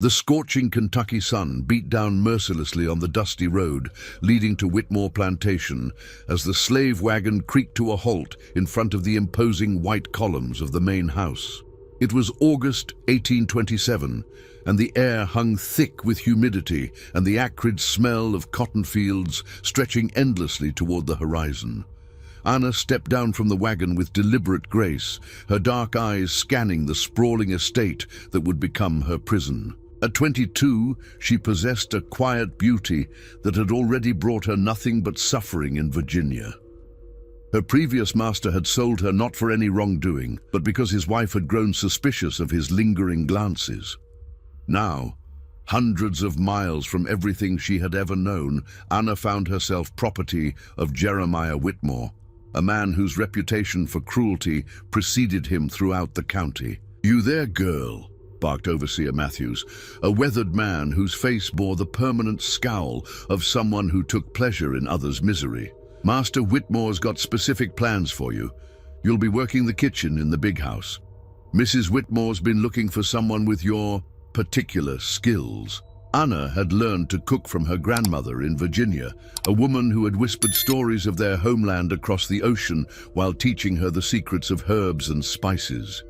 The scorching Kentucky sun beat down mercilessly on the dusty road leading to Whitmore Plantation as the slave wagon creaked to a halt in front of the imposing white columns of the main house. It was August 1827, and the air hung thick with humidity and the acrid smell of cotton fields stretching endlessly toward the horizon. Anna stepped down from the wagon with deliberate grace, her dark eyes scanning the sprawling estate that would become her prison. At 22, she possessed a quiet beauty that had already brought her nothing but suffering in Virginia. Her previous master had sold her not for any wrongdoing, but because his wife had grown suspicious of his lingering glances. Now, hundreds of miles from everything she had ever known, Anna found herself property of Jeremiah Whitmore, a man whose reputation for cruelty preceded him throughout the county. "You there, girl?" barked Overseer Matthews, a weathered man whose face bore the permanent scowl of someone who took pleasure in others' misery. "Master Whitmore's got specific plans for you. You'll be working the kitchen in the big house. Mrs. Whitmore's been looking for someone with your particular skills." Anna had learned to cook from her grandmother in Virginia, a woman who had whispered stories of their homeland across the ocean while teaching her the secrets of herbs and spices.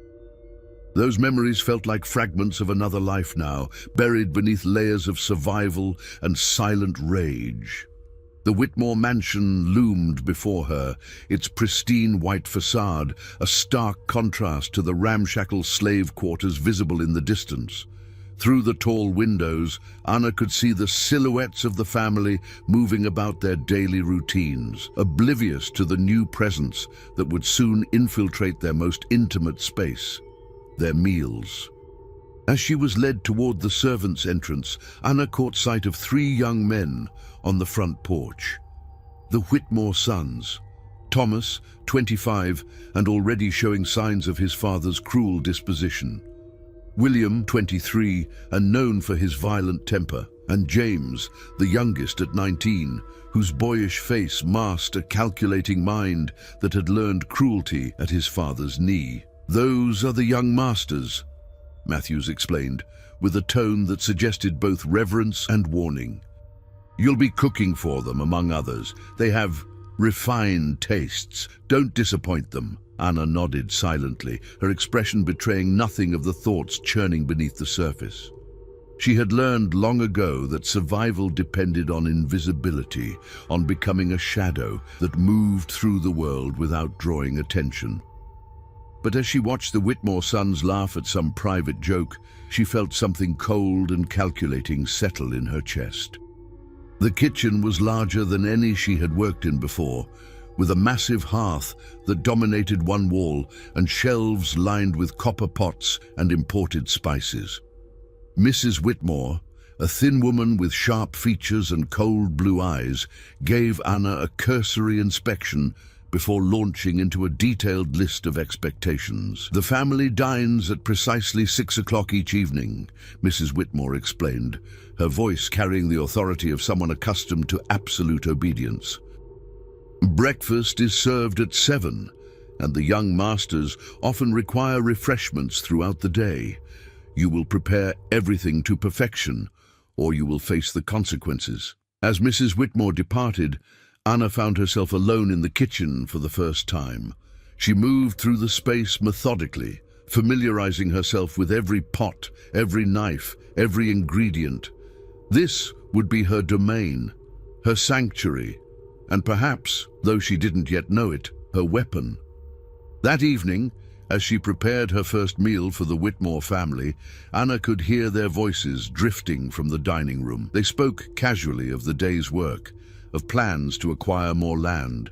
Those memories felt like fragments of another life now, buried beneath layers of survival and silent rage. The Whitmore mansion loomed before her, its pristine white facade, a stark contrast to the ramshackle slave quarters visible in the distance. Through the tall windows, Anna could see the silhouettes of the family moving about their daily routines, oblivious to the new presence that would soon infiltrate their most intimate space, their meals. As she was led toward the servants' entrance, Anna caught sight of 3 young men on the front porch. The Whitmore sons, Thomas, 25, and already showing signs of his father's cruel disposition; William, 23, and known for his violent temper; and James, the youngest at 19, whose boyish face masked a calculating mind that had learned cruelty at his father's knee. "Those are the young masters," Matthews explained, with a tone that suggested both reverence and warning. "You'll be cooking for them, among others. They have refined tastes. Don't disappoint them." Anna nodded silently, her expression betraying nothing of the thoughts churning beneath the surface. She had learned long ago that survival depended on invisibility, on becoming a shadow that moved through the world without drawing attention. But as she watched the Whitmore sons laugh at some private joke, she felt something cold and calculating settle in her chest. The kitchen was larger than any she had worked in before, with a massive hearth that dominated one wall and shelves lined with copper pots and imported spices. Mrs. Whitmore, a thin woman with sharp features and cold blue eyes, gave Anna a cursory inspection before launching into a detailed list of expectations. "The family dines at precisely 6 o'clock each evening," Mrs. Whitmore explained, her voice carrying the authority of someone accustomed to absolute obedience. "Breakfast is served at 7, and the young masters often require refreshments throughout the day. You will prepare everything to perfection, or you will face the consequences." As Mrs. Whitmore departed, Anna found herself alone in the kitchen for the first time. She moved through the space methodically, familiarizing herself with every pot, every knife, every ingredient. This would be her domain, her sanctuary, and perhaps, though she didn't yet know it, her weapon. That evening, as she prepared her first meal for the Whitmore family, Anna could hear their voices drifting from the dining room. They spoke casually of the day's work, of plans to acquire more land,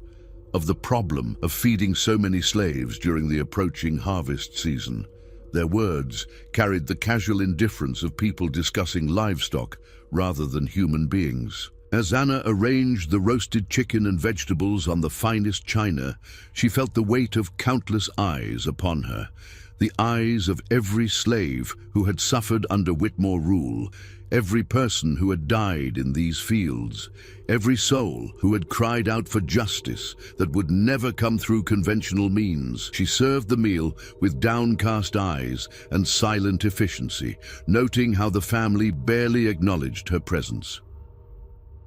of the problem of feeding so many slaves during the approaching harvest season. Their words carried the casual indifference of people discussing livestock rather than human beings. As Anna arranged the roasted chicken and vegetables on the finest china, she felt the weight of countless eyes upon her. the eyes of every slave who had suffered under Whitmore rule, every person who had died in these fields, every soul who had cried out for justice that would never come through conventional means. She served the meal with downcast eyes and silent efficiency, noting how the family barely acknowledged her presence.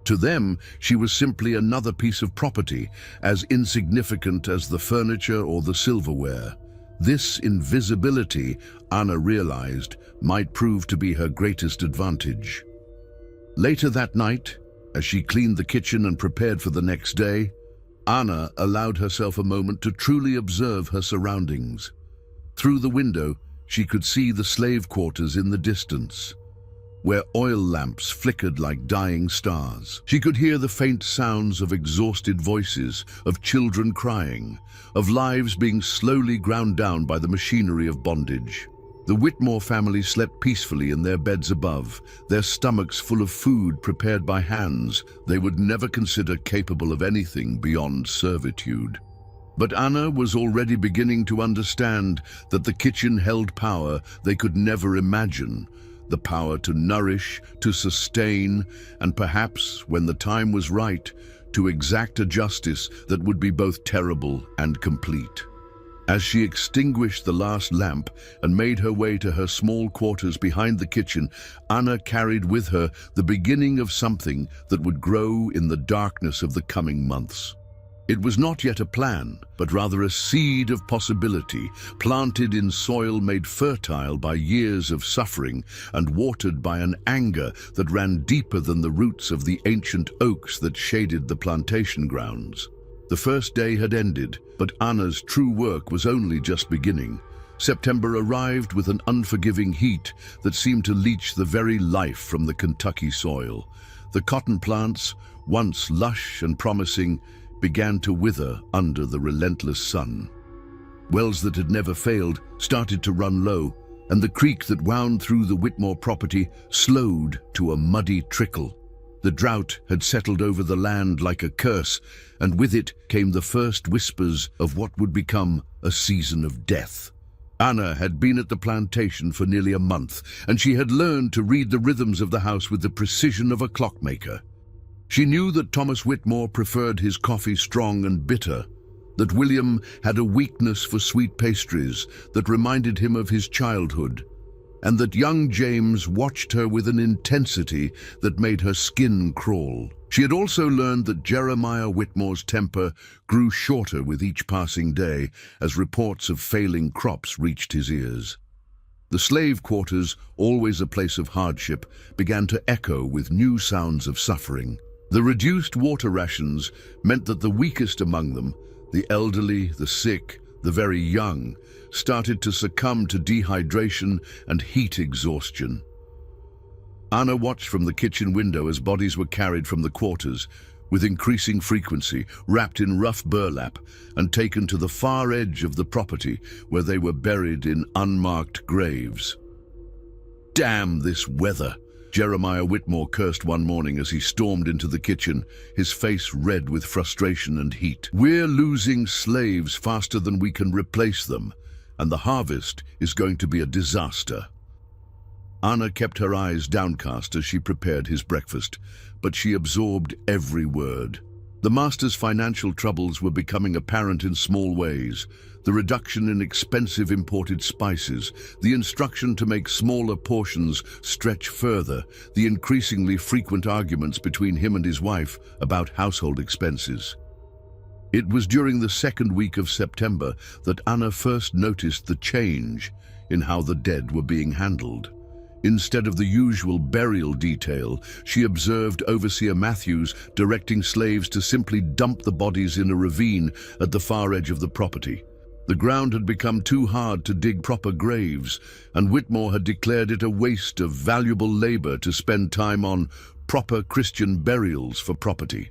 To them, she was simply another piece of property, as insignificant as the furniture or the silverware. This invisibility, Anna realized, might prove to be her greatest advantage. Later that night, as she cleaned the kitchen and prepared for the next day, Anna allowed herself a moment to truly observe her surroundings. Through the window, she could see the slave quarters in the distance, where oil lamps flickered like dying stars. She could hear the faint sounds of exhausted voices, of children crying, of lives being slowly ground down by the machinery of bondage. The Whitmore family slept peacefully in their beds above, their stomachs full of food prepared by hands they would never consider capable of anything beyond servitude. But Anna was already beginning to understand that the kitchen held power they could never imagine, the power to nourish, to sustain, and perhaps, when the time was right, to exact a justice that would be both terrible and complete. As she extinguished the last lamp and made her way to her small quarters behind the kitchen, Anna carried with her the beginning of something that would grow in the darkness of the coming months. It was not yet a plan, but rather a seed of possibility, planted in soil made fertile by years of suffering and watered by an anger that ran deeper than the roots of the ancient oaks that shaded the plantation grounds. The first day had ended, but Anna's true work was only just beginning. September arrived with an unforgiving heat that seemed to leach the very life from the Kentucky soil. The cotton plants, once lush and promising, began to wither under the relentless sun. Wells that had never failed started to run low, and the creek that wound through the Whitmore property slowed to a muddy trickle. The drought had settled over the land like a curse, and with it came the first whispers of what would become a season of death. Anna had been at the plantation for nearly a month, and she had learned to read the rhythms of the house with the precision of a clockmaker. She knew that Thomas Whitmore preferred his coffee strong and bitter, that William had a weakness for sweet pastries that reminded him of his childhood, and that young James watched her with an intensity that made her skin crawl. She had also learned that Jeremiah Whitmore's temper grew shorter with each passing day as reports of failing crops reached his ears. The slave quarters, always a place of hardship, began to echo with new sounds of suffering. The reduced water rations meant that the weakest among them, the elderly, the sick, the very young, started to succumb to dehydration and heat exhaustion. Anna watched from the kitchen window as bodies were carried from the quarters, with increasing frequency, wrapped in rough burlap, and taken to the far edge of the property where they were buried in unmarked graves. "Damn this weather!" Jeremiah Whitmore cursed one morning as he stormed into the kitchen, his face red with frustration and heat. "We're losing slaves faster than we can replace them, and the harvest is going to be a disaster." Anna kept her eyes downcast as she prepared his breakfast, but she absorbed every word. The master's financial troubles were becoming apparent in small ways. The reduction in expensive imported spices, the instruction to make smaller portions stretch further, the increasingly frequent arguments between him and his wife about household expenses. It was during the second week of September that Anna first noticed the change in how the dead were being handled. Instead of the usual burial detail, she observed Overseer Matthews directing slaves to simply dump the bodies in a ravine at the far edge of the property. The ground had become too hard to dig proper graves, and Whitmore had declared it a waste of valuable labor to spend time on proper Christian burials for property.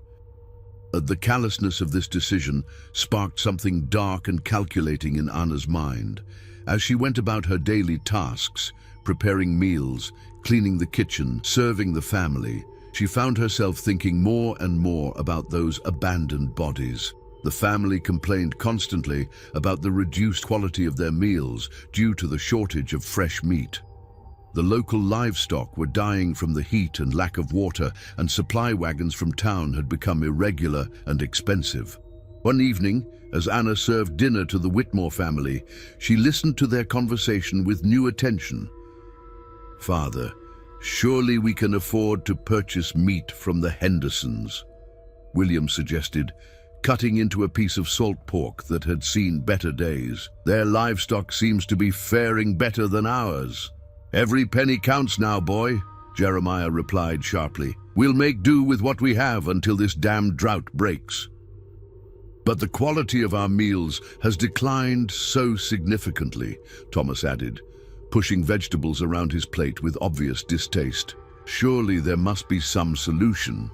The callousness of this decision sparked something dark and calculating in Anna's mind. As she went about her daily tasks, preparing meals, cleaning the kitchen, serving the family, she found herself thinking more and more about those abandoned bodies. The family complained constantly about the reduced quality of their meals due to the shortage of fresh meat. The local livestock were dying from the heat and lack of water, and supply wagons from town had become irregular and expensive. One evening, as Anna served dinner to the Whitmore family, she listened to their conversation with new attention. "Father, surely we can afford to purchase meat from the Hendersons," William suggested, cutting into a piece of salt pork that had seen better days. "Their livestock seems to be faring better than ours." "Every penny counts now, boy," Jeremiah replied sharply. "We'll make do with what we have until this damned drought breaks." "But the quality of our meals has declined so significantly," Thomas added, pushing vegetables around his plate with obvious distaste. "Surely there must be some solution."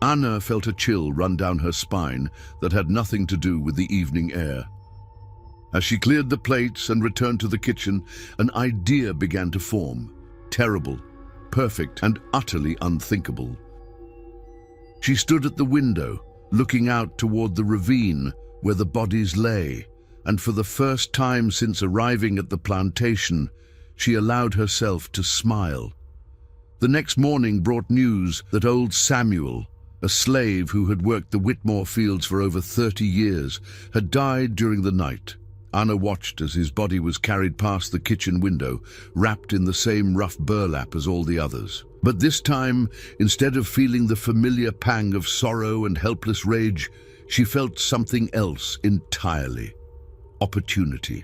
Anna felt a chill run down her spine that had nothing to do with the evening air. As she cleared the plates and returned to the kitchen, an idea began to form. Terrible, perfect, and utterly unthinkable. She stood at the window, looking out toward the ravine where the bodies lay, and for the first time since arriving at the plantation, she allowed herself to smile. The next morning brought news that old Samuel, a slave who had worked the Whitmore fields for over 30 years, had died during the night. Anna watched as his body was carried past the kitchen window, wrapped in the same rough burlap as all the others. But this time, instead of feeling the familiar pang of sorrow and helpless rage, she felt something else entirely: opportunity.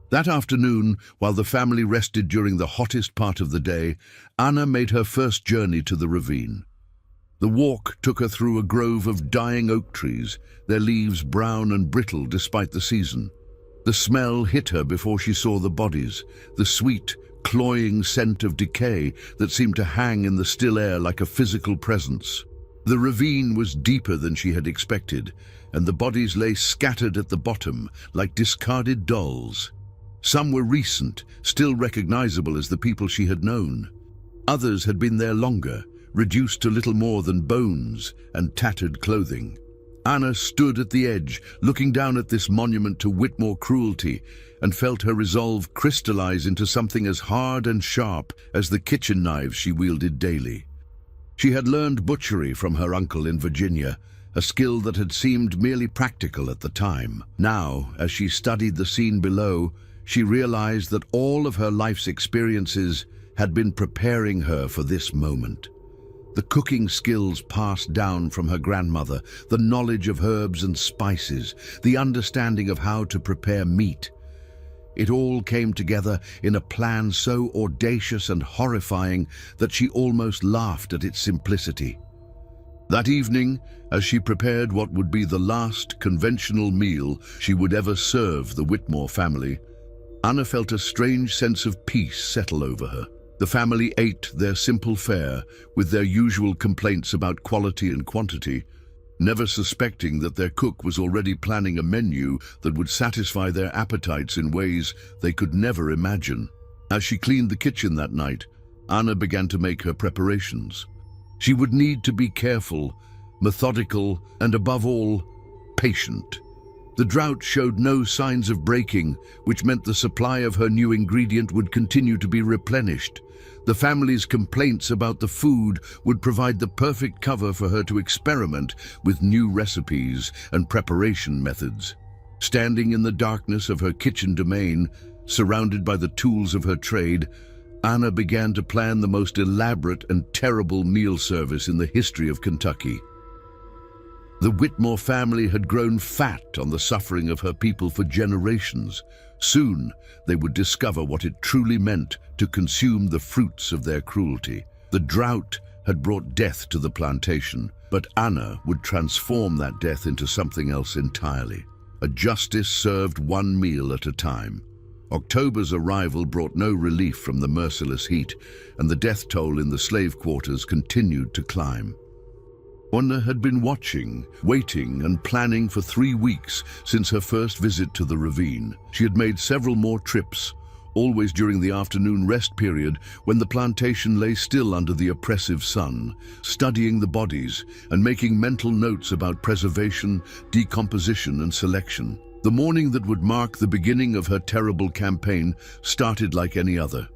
That afternoon, while the family rested during the hottest part of the day, Anna made her first journey to the ravine. The walk took her through a grove of dying oak trees, their leaves brown and brittle despite the season. The smell hit her before she saw the bodies, the sweet, cloying scent of decay that seemed to hang in the still air like a physical presence. The ravine was deeper than she had expected, and the bodies lay scattered at the bottom like discarded dolls. Some were recent, still recognizable as the people she had known. Others had been there longer, reduced to little more than bones and tattered clothing. Anna stood at the edge, looking down at this monument to Whitmore cruelty, and felt her resolve crystallize into something as hard and sharp as the kitchen knives she wielded daily. She had learned butchery from her uncle in Virginia, a skill that had seemed merely practical at the time. Now, as she studied the scene below, she realized that all of her life's experiences had been preparing her for this moment. The cooking skills passed down from her grandmother, the knowledge of herbs and spices, the understanding of how to prepare meat. It all came together in a plan so audacious and horrifying that she almost laughed at its simplicity. That evening, as she prepared what would be the last conventional meal she would ever serve the Whitmore family, Anna felt a strange sense of peace settle over her. The family ate their simple fare with their usual complaints about quality and quantity, never suspecting that their cook was already planning a menu that would satisfy their appetites in ways they could never imagine. As she cleaned the kitchen that night, Anna began to make her preparations. She would need to be careful, methodical, and above all, patient. The drought showed no signs of breaking, which meant the supply of her new ingredient would continue to be replenished. The family's complaints about the food would provide the perfect cover for her to experiment with new recipes and preparation methods. Standing in the darkness of her kitchen domain, surrounded by the tools of her trade, Anna began to plan the most elaborate and terrible meal service in the history of Kentucky. The Whitmore family had grown fat on the suffering of her people for generations. Soon, they would discover what it truly meant to consume the fruits of their cruelty. The drought had brought death to the plantation, but Anna would transform that death into something else entirely. A justice served one meal at a time. October's arrival brought no relief from the merciless heat, and the death toll in the slave quarters continued to climb. Anna had been watching, waiting, and planning for 3 weeks since her first visit to the ravine. She had made several more trips, always during the afternoon rest period when the plantation lay still under the oppressive sun, studying the bodies and making mental notes about preservation, decomposition, and selection. The morning that would mark the beginning of her terrible campaign started like any other.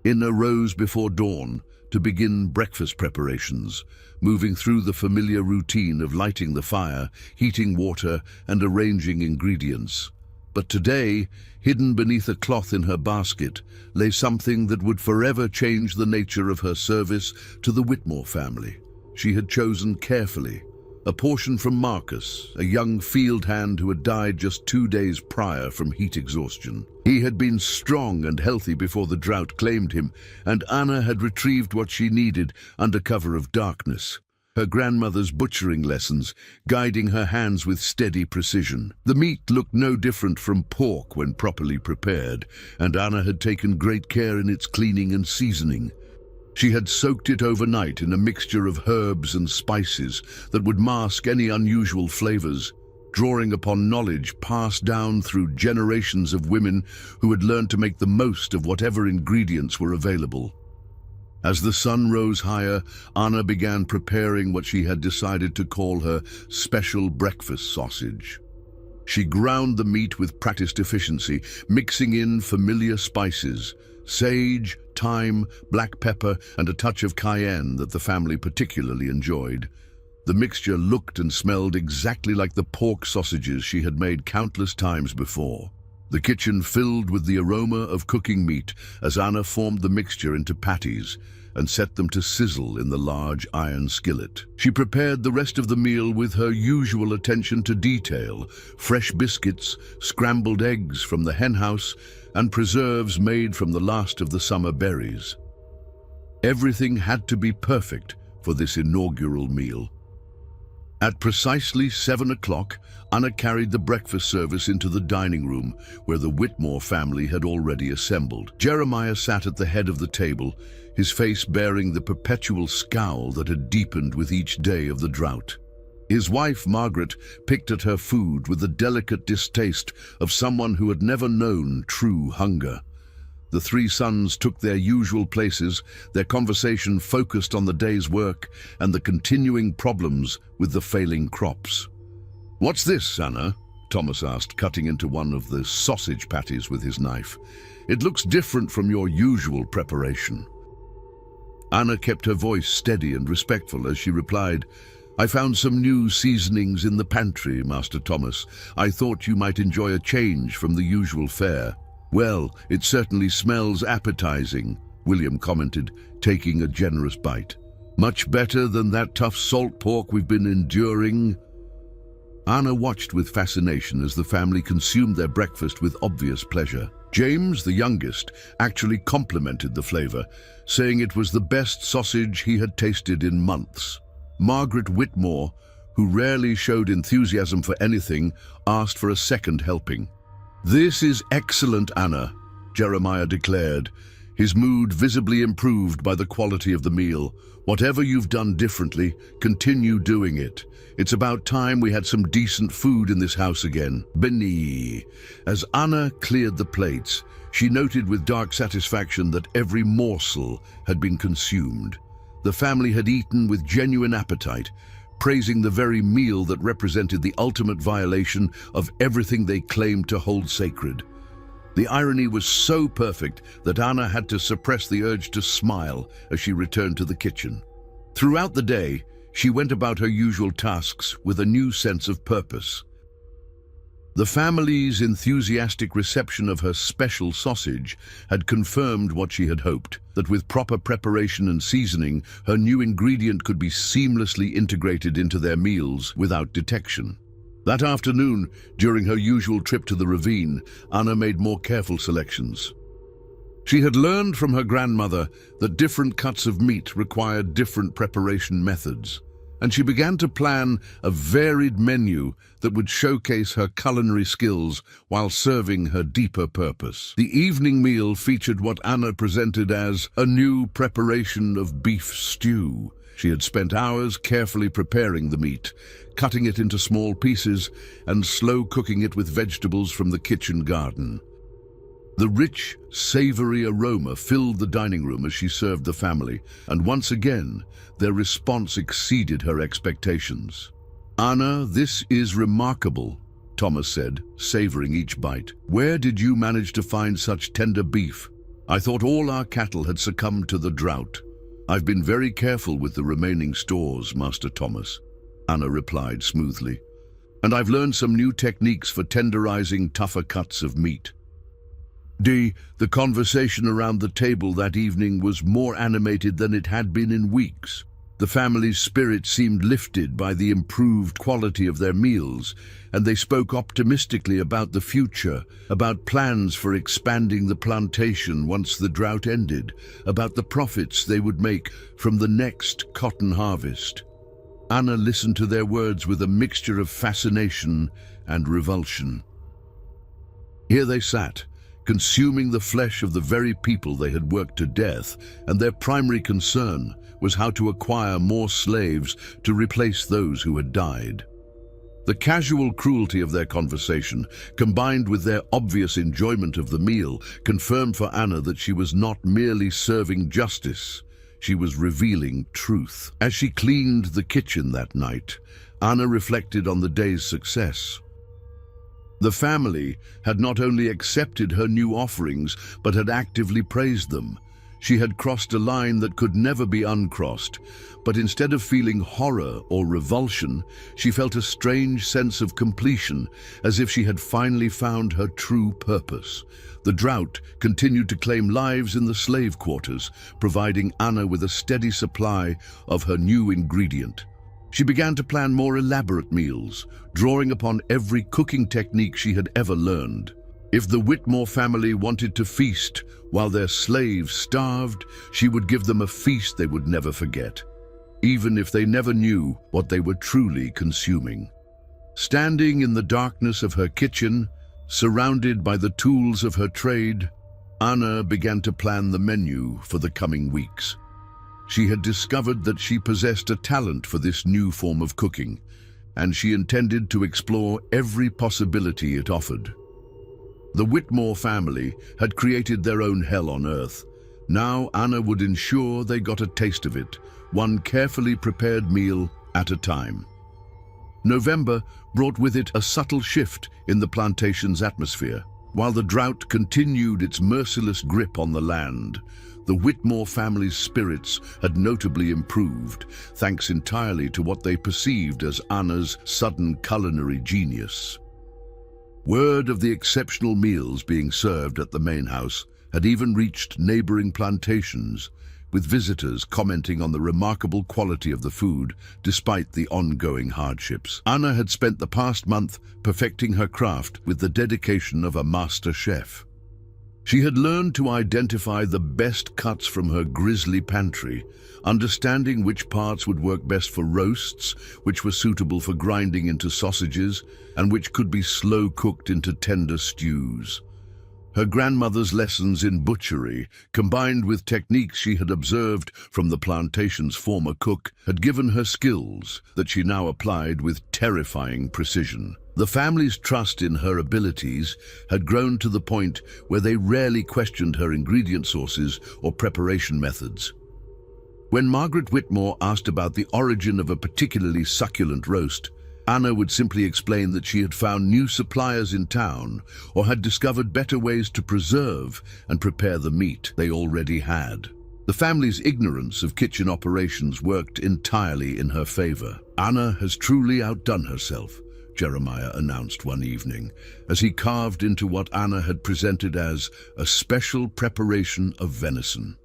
Anna rose before dawn to begin breakfast preparations, moving through the familiar routine of lighting the fire, heating water, and arranging ingredients. But today, hidden beneath a cloth in her basket, lay something that would forever change the nature of her service to the Whitmore family. She had chosen carefully a portion from Marcus, a young field hand who had died just 2 days prior from heat exhaustion. He had been strong and healthy before the drought claimed him, and Anna had retrieved what she needed under cover of darkness. Her grandmother's butchering lessons, guiding her hands with steady precision. The meat looked no different from pork when properly prepared, and Anna had taken great care in its cleaning and seasoning. She had soaked it overnight in a mixture of herbs and spices that would mask any unusual flavors, drawing upon knowledge passed down through generations of women who had learned to make the most of whatever ingredients were available. As the sun rose higher, Anna began preparing what she had decided to call her special breakfast sausage. She ground the meat with practiced efficiency, mixing in familiar spices, sage, thyme, black pepper, and a touch of cayenne that the family particularly enjoyed. The mixture looked and smelled exactly like the pork sausages she had made countless times before. The kitchen filled with the aroma of cooking meat as Anna formed the mixture into patties and set them to sizzle in the large iron skillet. She prepared the rest of the meal with her usual attention to detail: fresh biscuits, scrambled eggs from the henhouse, and preserves made from the last of the summer berries. Everything had to be perfect for this inaugural meal. At precisely 7 o'clock, Anna carried the breakfast service into the dining room, where the Whitmore family had already assembled. Jeremiah sat at the head of the table, his face bearing the perpetual scowl that had deepened with each day of the drought. His wife, Margaret, picked at her food with the delicate distaste of someone who had never known true hunger. The three sons took their usual places, their conversation focused on the day's work and the continuing problems with the failing crops. "What's this, Anna?" Thomas asked, cutting into one of the sausage patties with his knife. "It looks different from your usual preparation." Anna kept her voice steady and respectful as she replied, "I found some new seasonings in the pantry, Master Thomas. I thought you might enjoy a change from the usual fare." "Well, it certainly smells appetizing," William commented, taking a generous bite. "Much better than that tough salt pork we've been enduring." Anna watched with fascination as the family consumed their breakfast with obvious pleasure. James, the youngest, actually complimented the flavor, saying it was the best sausage he had tasted in months. Margaret Whitmore, who rarely showed enthusiasm for anything, asked for a second helping. "This is excellent, Anna," Jeremiah declared, his mood visibly improved by the quality of the meal. "Whatever you've done differently, continue doing it. It's about time we had some decent food in this house again." Benny. As Anna cleared the plates, she noted with dark satisfaction that every morsel had been consumed. The family had eaten with genuine appetite, praising the very meal that represented the ultimate violation of everything they claimed to hold sacred. The irony was so perfect that Anna had to suppress the urge to smile as she returned to the kitchen. Throughout the day, she went about her usual tasks with a new sense of purpose. The family's enthusiastic reception of her special sausage had confirmed what she had hoped, that with proper preparation and seasoning, her new ingredient could be seamlessly integrated into their meals without detection. That afternoon, during her usual trip to the ravine, Anna made more careful selections. She had learned from her grandmother that different cuts of meat required different preparation methods, and she began to plan a varied menu that would showcase her culinary skills while serving her deeper purpose. The evening meal featured what Anna presented as a new preparation of beef stew. She had spent hours carefully preparing the meat, cutting it into small pieces and slow cooking it with vegetables from the kitchen garden. The rich, savory aroma filled the dining room as she served the family, and once again, their response exceeded her expectations. "Anna, this is remarkable," Thomas said, savoring each bite. "Where did you manage to find such tender beef? I thought all our cattle had succumbed to the drought." "I've been very careful with the remaining stores, Master Thomas," Anna replied smoothly. "And I've learned some new techniques for tenderizing tougher cuts of meat." The conversation around the table that evening was more animated than it had been in weeks. The family's spirit seemed lifted by the improved quality of their meals, and they spoke optimistically about the future, about plans for expanding the plantation once the drought ended, about the profits they would make from the next cotton harvest. Anna listened to their words with a mixture of fascination and revulsion. Here they sat, consuming the flesh of the very people they had worked to death, and their primary concern was how to acquire more slaves to replace those who had died. The casual cruelty of their conversation, combined with their obvious enjoyment of the meal, confirmed for Anna that she was not merely serving justice, she was revealing truth. As she cleaned the kitchen that night, Anna reflected on the day's success. The family had not only accepted her new offerings, but had actively praised them. She had crossed a line that could never be uncrossed, but instead of feeling horror or revulsion, she felt a strange sense of completion, as if she had finally found her true purpose. The drought continued to claim lives in the slave quarters, providing Anna with a steady supply of her new ingredient. She began to plan more elaborate meals, drawing upon every cooking technique she had ever learned. If the Whitmore family wanted to feast while their slaves starved, she would give them a feast they would never forget, even if they never knew what they were truly consuming. Standing in the darkness of her kitchen, surrounded by the tools of her trade, Anna began to plan the menu for the coming weeks. She had discovered that she possessed a talent for this new form of cooking, and she intended to explore every possibility it offered. The Whitmore family had created their own hell on earth. Now Anna would ensure they got a taste of it, one carefully prepared meal at a time. November brought with it a subtle shift in the plantation's atmosphere. While the drought continued its merciless grip on the land, the Whitmore family's spirits had notably improved, thanks entirely to what they perceived as Anna's sudden culinary genius. Word of the exceptional meals being served at the main house had even reached neighboring plantations, with visitors commenting on the remarkable quality of the food despite the ongoing hardships. Anna had spent the past month perfecting her craft with the dedication of a master chef. She had learned to identify the best cuts from her grisly pantry, understanding which parts would work best for roasts, which were suitable for grinding into sausages, and which could be slow-cooked into tender stews. Her grandmother's lessons in butchery, combined with techniques she had observed from the plantation's former cook, had given her skills that she now applied with terrifying precision. The family's trust in her abilities had grown to the point where they rarely questioned her ingredient sources or preparation methods. When Margaret Whitmore asked about the origin of a particularly succulent roast, Anna would simply explain that she had found new suppliers in town or had discovered better ways to preserve and prepare the meat they already had. The family's ignorance of kitchen operations worked entirely in her favor. "Anna has truly outdone herself," Jeremiah announced one evening, as he carved into what Anna had presented as a special preparation of venison.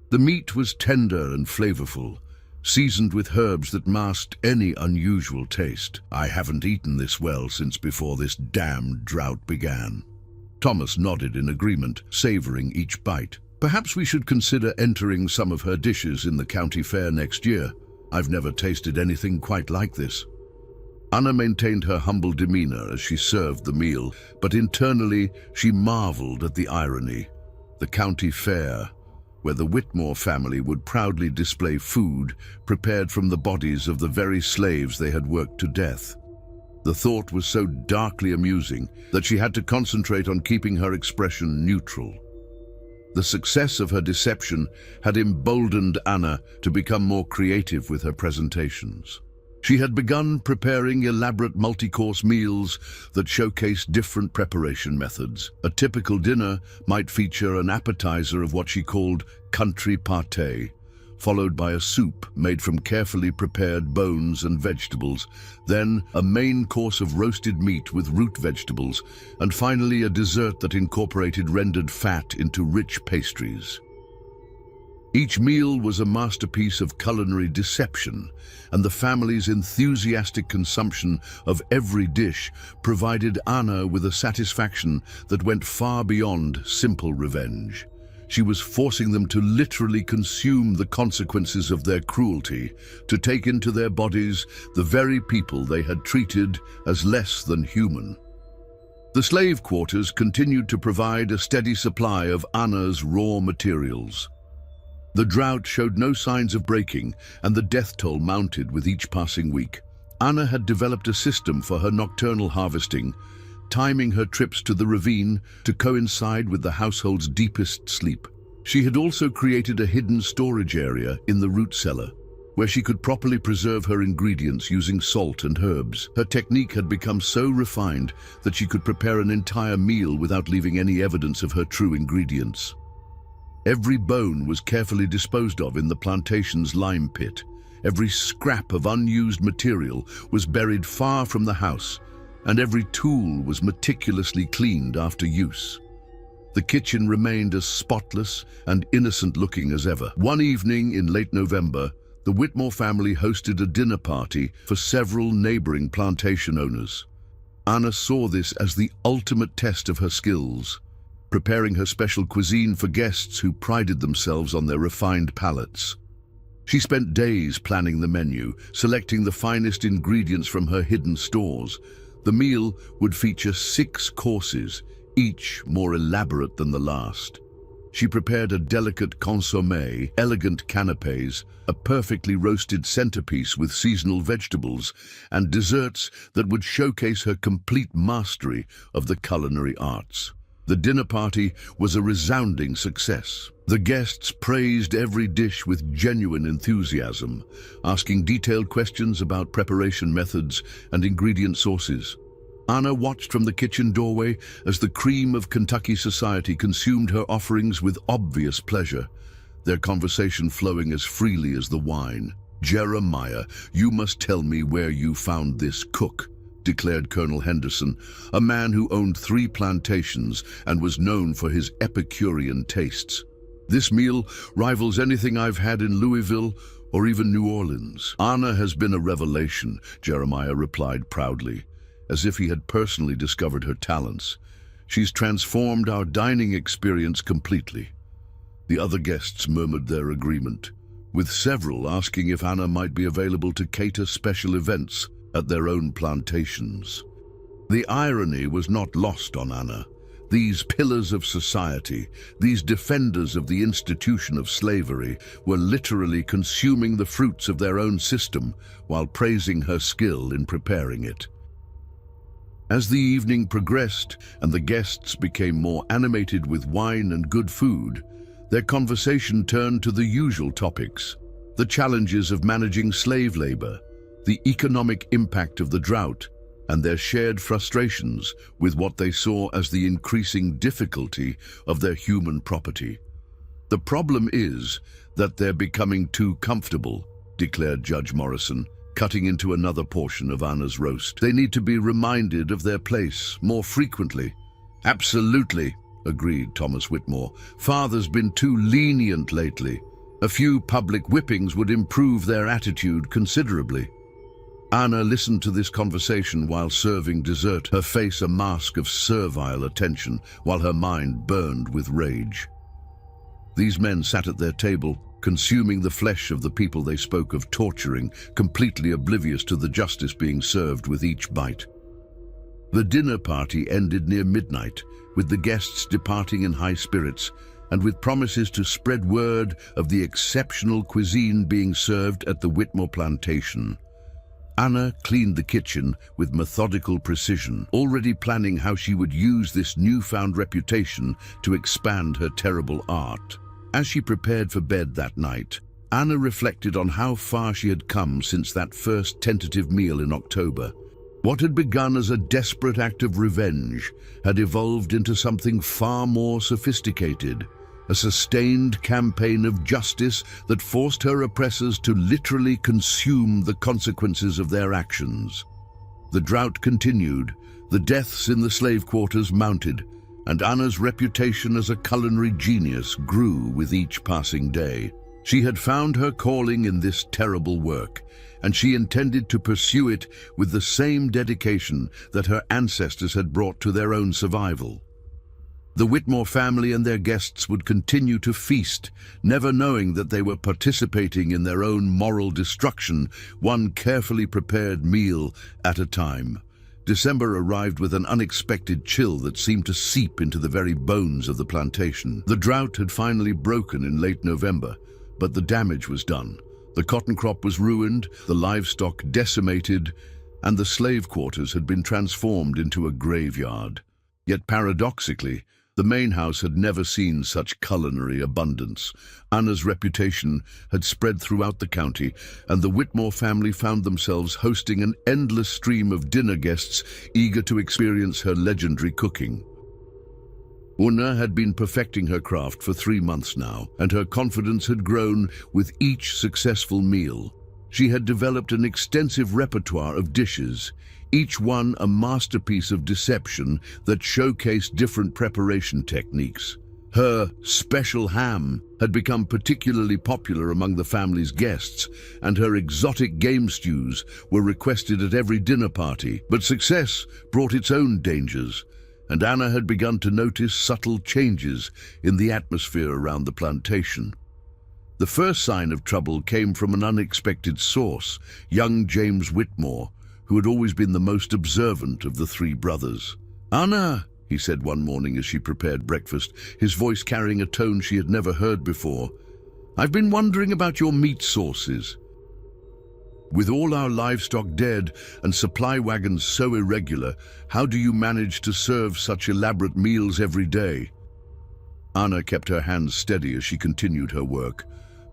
The meat was tender and flavorful, seasoned with herbs that masked any unusual taste. "I haven't eaten this well since before this damned drought began." Thomas nodded in agreement, savoring each bite. "Perhaps we should consider entering some of her dishes in the county fair next year. I've never tasted anything quite like this." Anna maintained her humble demeanor as she served the meal, but internally she marveled at the irony. The county fair, where the Whitmore family would proudly display food prepared from the bodies of the very slaves they had worked to death. The thought was so darkly amusing that she had to concentrate on keeping her expression neutral. The success of her deception had emboldened Anna to become more creative with her presentations. She had begun preparing elaborate multi-course meals that showcased different preparation methods. A typical dinner might feature an appetizer of what she called country pâté, followed by a soup made from carefully prepared bones and vegetables, then a main course of roasted meat with root vegetables, and finally a dessert that incorporated rendered fat into rich pastries. Each meal was a masterpiece of culinary deception, and the family's enthusiastic consumption of every dish provided Anna with a satisfaction that went far beyond simple revenge. She was forcing them to literally consume the consequences of their cruelty, to take into their bodies the very people they had treated as less than human. The slave quarters continued to provide a steady supply of Anna's raw materials. The drought showed no signs of breaking, and the death toll mounted with each passing week. Anna had developed a system for her nocturnal harvesting, timing her trips to the ravine to coincide with the household's deepest sleep. She had also created a hidden storage area in the root cellar, where she could properly preserve her ingredients using salt and herbs. Her technique had become so refined that she could prepare an entire meal without leaving any evidence of her true ingredients. Every bone was carefully disposed of in the plantation's lime pit. Every scrap of unused material was buried far from the house, and every tool was meticulously cleaned after use. The kitchen remained as spotless and innocent-looking as ever. One evening in late November, the Whitmore family hosted a dinner party for several neighboring plantation owners. Anna saw this as the ultimate test of her skills, preparing her special cuisine for guests who prided themselves on their refined palates. She spent days planning the menu, selecting the finest ingredients from her hidden stores. The meal would feature 6 courses, each more elaborate than the last. She prepared a delicate consommé, elegant canapés, a perfectly roasted centerpiece with seasonal vegetables, and desserts that would showcase her complete mastery of the culinary arts. The dinner party was a resounding success. The guests praised every dish with genuine enthusiasm, asking detailed questions about preparation methods and ingredient sources. Anna watched from the kitchen doorway as the cream of Kentucky society consumed her offerings with obvious pleasure, their conversation flowing as freely as the wine. "Jeremiah, you must tell me where you found this cook," declared Colonel Henderson, a man who owned 3 plantations and was known for his Epicurean tastes. "This meal rivals anything I've had in Louisville or even New Orleans." "Anna has been a revelation," Jeremiah replied proudly, as if he had personally discovered her talents. "She's transformed our dining experience completely." The other guests murmured their agreement, with several asking if Anna might be available to cater special events at their own plantations. The irony was not lost on Anna. These pillars of society, these defenders of the institution of slavery, were literally consuming the fruits of their own system while praising her skill in preparing it. As the evening progressed and the guests became more animated with wine and good food, their conversation turned to the usual topics: the challenges of managing slave labor, the economic impact of the drought, and their shared frustrations with what they saw as the increasing difficulty of their human property. "The problem is that they're becoming too comfortable," declared Judge Morrison, cutting into another portion of Anna's roast. "They need to be reminded of their place more frequently." "Absolutely," agreed Thomas Whitmore. "Father's been too lenient lately. A few public whippings would improve their attitude considerably." Anna listened to this conversation while serving dessert, her face a mask of servile attention, while her mind burned with rage. These men sat at their table, consuming the flesh of the people they spoke of torturing, completely oblivious to the justice being served with each bite. The dinner party ended near midnight, with the guests departing in high spirits, and with promises to spread word of the exceptional cuisine being served at the Whitmore plantation. Anna cleaned the kitchen with methodical precision, already planning how she would use this newfound reputation to expand her terrible art. As she prepared for bed that night, Anna reflected on how far she had come since that first tentative meal in October. What had begun as a desperate act of revenge had evolved into something far more sophisticated, a sustained campaign of justice that forced her oppressors to literally consume the consequences of their actions. The drought continued, the deaths in the slave quarters mounted, and Anna's reputation as a culinary genius grew with each passing day. She had found her calling in this terrible work, and she intended to pursue it with the same dedication that her ancestors had brought to their own survival. The Whitmore family and their guests would continue to feast, never knowing that they were participating in their own moral destruction, one carefully prepared meal at a time. December arrived with an unexpected chill that seemed to seep into the very bones of the plantation. The drought had finally broken in late November, but the damage was done. The cotton crop was ruined, the livestock decimated, and the slave quarters had been transformed into a graveyard. Yet paradoxically, the main house had never seen such culinary abundance. Anna's reputation had spread throughout the county, and the Whitmore family found themselves hosting an endless stream of dinner guests eager to experience her legendary cooking. Una had been perfecting her craft for 3 months now, and her confidence had grown with each successful meal. She had developed an extensive repertoire of dishes, each one a masterpiece of deception that showcased different preparation techniques. Her special ham had become particularly popular among the family's guests, and her exotic game stews were requested at every dinner party. But success brought its own dangers, and Anna had begun to notice subtle changes in the atmosphere around the plantation. The first sign of trouble came from an unexpected source, young James Whitmore, who had always been the most observant of the 3 brothers. "Anna," he said one morning as she prepared breakfast, his voice carrying a tone she had never heard before, "I've been wondering about your meat sources. With all our livestock dead and supply wagons so irregular, how do you manage to serve such elaborate meals every day?" Anna kept her hands steady as she continued her work,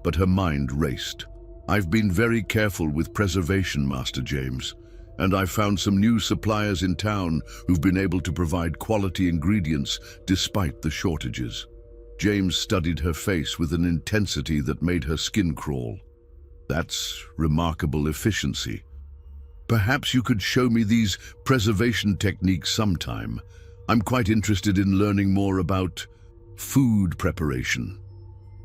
but her mind raced. "I've been very careful with preservation, Master James, and I've found some new suppliers in town who've been able to provide quality ingredients despite the shortages." James studied her face with an intensity that made her skin crawl. "That's remarkable efficiency. Perhaps you could show me these preservation techniques sometime. I'm quite interested in learning more about food preparation."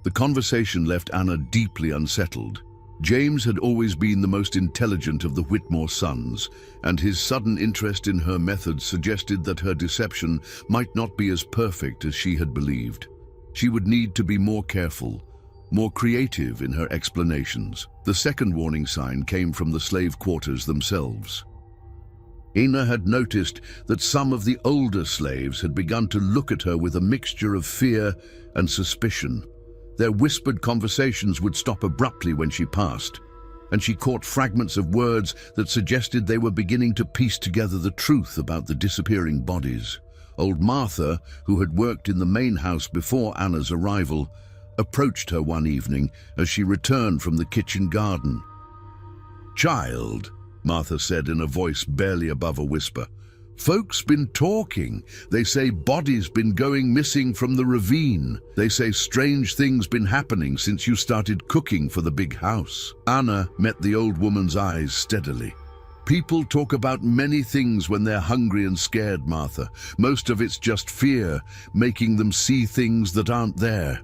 The conversation left Anna deeply unsettled. James had always been the most intelligent of the Whitmore sons, and his sudden interest in her methods suggested that her deception might not be as perfect as she had believed. She would need to be more careful, more creative in her explanations. The second warning sign came from the slave quarters themselves. Anna had noticed that some of the older slaves had begun to look at her with a mixture of fear and suspicion. Their whispered conversations would stop abruptly when she passed, and she caught fragments of words that suggested they were beginning to piece together the truth about the disappearing bodies. Old Martha, who had worked in the main house before Anna's arrival, approached her one evening as she returned from the kitchen garden. "Child," Martha said in a voice barely above a whisper, "folks been talking. They say bodies been going missing from the ravine. They say strange things been happening since you started cooking for the big house." Anna met the old woman's eyes steadily. "People talk about many things when they're hungry and scared, Martha. Most of it's just fear, making them see things that aren't there."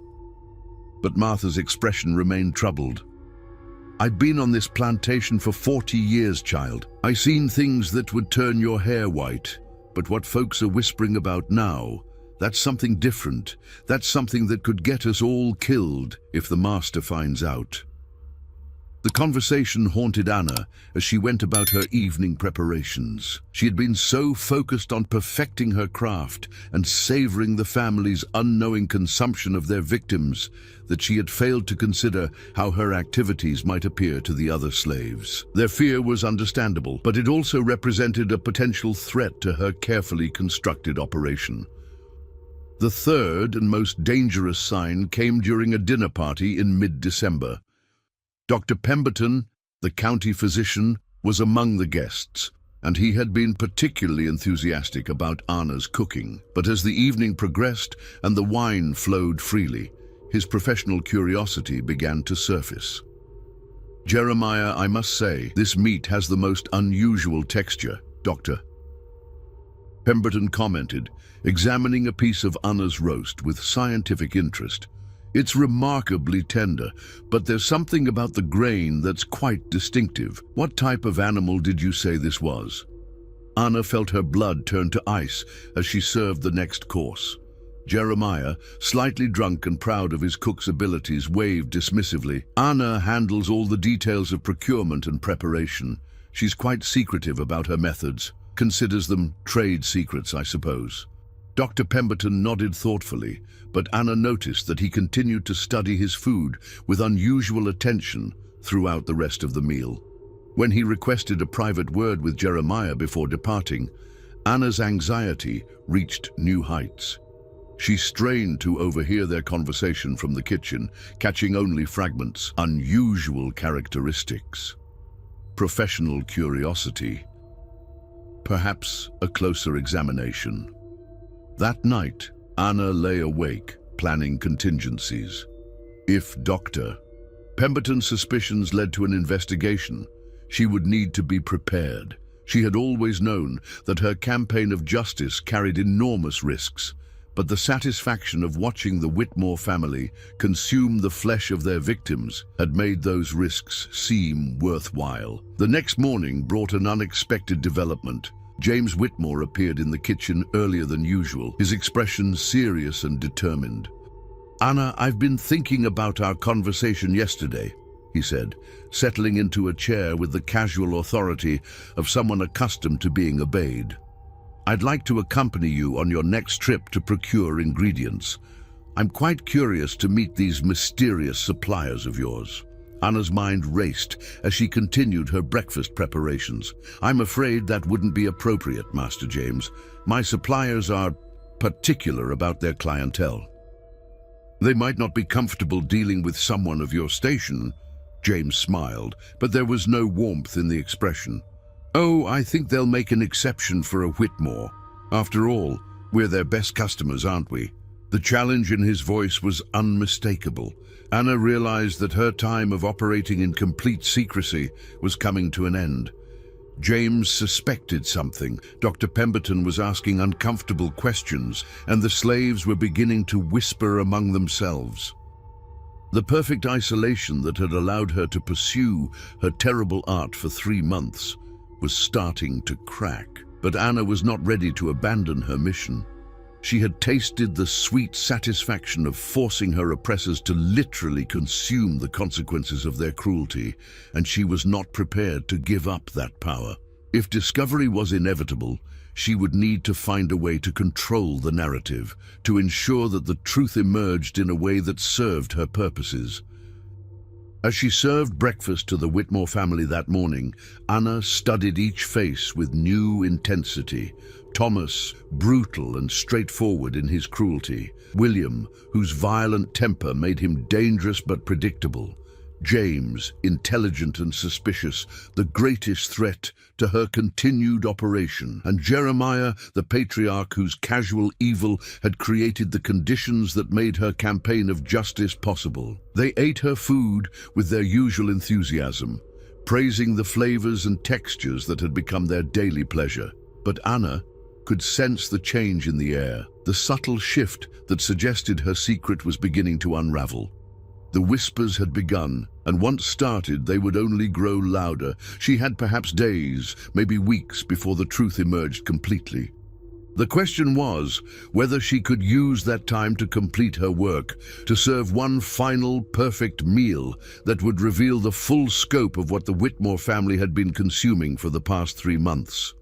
But Martha's expression remained troubled. "I've been on this plantation for 40 years, child. I seen things that would turn your hair white. But what folks are whispering about now, that's something different. That's something that could get us all killed if the master finds out." The conversation haunted Anna as she went about her evening preparations. She had been so focused on perfecting her craft and savoring the family's unknowing consumption of their victims that she had failed to consider how her activities might appear to the other slaves. Their fear was understandable, but it also represented a potential threat to her carefully constructed operation. The third and most dangerous sign came during a dinner party in mid-December. Dr. Pemberton, the county physician, was among the guests, and he had been particularly enthusiastic about Anna's cooking. But as the evening progressed and the wine flowed freely, his professional curiosity began to surface. "Jeremiah, I must say, this meat has the most unusual texture, Doctor," Pemberton commented, examining a piece of Anna's roast with scientific interest. "It's remarkably tender, but there's something about the grain that's quite distinctive. What type of animal did you say this was?" Anna felt her blood turn to ice as she served the next course. Jeremiah, slightly drunk and proud of his cook's abilities, waved dismissively. "Anna handles all the details of procurement and preparation. She's quite secretive about her methods. Considers them trade secrets, I suppose." Dr. Pemberton nodded thoughtfully, but Anna noticed that he continued to study his food with unusual attention throughout the rest of the meal. When he requested a private word with Jeremiah before departing, Anna's anxiety reached new heights. She strained to overhear their conversation from the kitchen, catching only fragments. Unusual characteristics. Professional curiosity. Perhaps a closer examination. That night, Anna lay awake, planning contingencies. If Dr. Pemberton's suspicions led to an investigation, she would need to be prepared. She had always known that her campaign of justice carried enormous risks, but the satisfaction of watching the Whitmore family consume the flesh of their victims had made those risks seem worthwhile. The next morning brought an unexpected development. James Whitmore appeared in the kitchen earlier than usual, his expression serious and determined. "Anna, I've been thinking about our conversation yesterday," he said, settling into a chair with the casual authority of someone accustomed to being obeyed. "I'd like to accompany you on your next trip to procure ingredients. I'm quite curious to meet these mysterious suppliers of yours." Anna's mind raced as she continued her breakfast preparations. "I'm afraid that wouldn't be appropriate, Master James. My suppliers are particular about their clientele." "They might not be comfortable dealing with someone of your station," James smiled, but there was no warmth in the expression. "Oh, I think they'll make an exception for a Whitmore. After all, we're their best customers, aren't we?" The challenge in his voice was unmistakable. Anna realized that her time of operating in complete secrecy was coming to an end. James suspected something. Dr. Pemberton was asking uncomfortable questions, and the slaves were beginning to whisper among themselves. The perfect isolation that had allowed her to pursue her terrible art for 3 months was starting to crack. But Anna was not ready to abandon her mission. She had tasted the sweet satisfaction of forcing her oppressors to literally consume the consequences of their cruelty, and she was not prepared to give up that power. If discovery was inevitable, she would need to find a way to control the narrative, to ensure that the truth emerged in a way that served her purposes. As she served breakfast to the Whitmore family that morning, Anna studied each face with new intensity. Thomas, brutal and straightforward in his cruelty. William, whose violent temper made him dangerous but predictable. James, intelligent and suspicious, the greatest threat to her continued operation. And Jeremiah, the patriarch whose casual evil had created the conditions that made her campaign of justice possible. They ate her food with their usual enthusiasm, praising the flavors and textures that had become their daily pleasure. But Anna could sense the change in the air, the subtle shift that suggested her secret was beginning to unravel. The whispers had begun, and once started, they would only grow louder. She had perhaps days, maybe weeks, before the truth emerged completely. The question was whether she could use that time to complete her work, to serve one final perfect meal that would reveal the full scope of what the Whitmore family had been consuming for the past 3 months.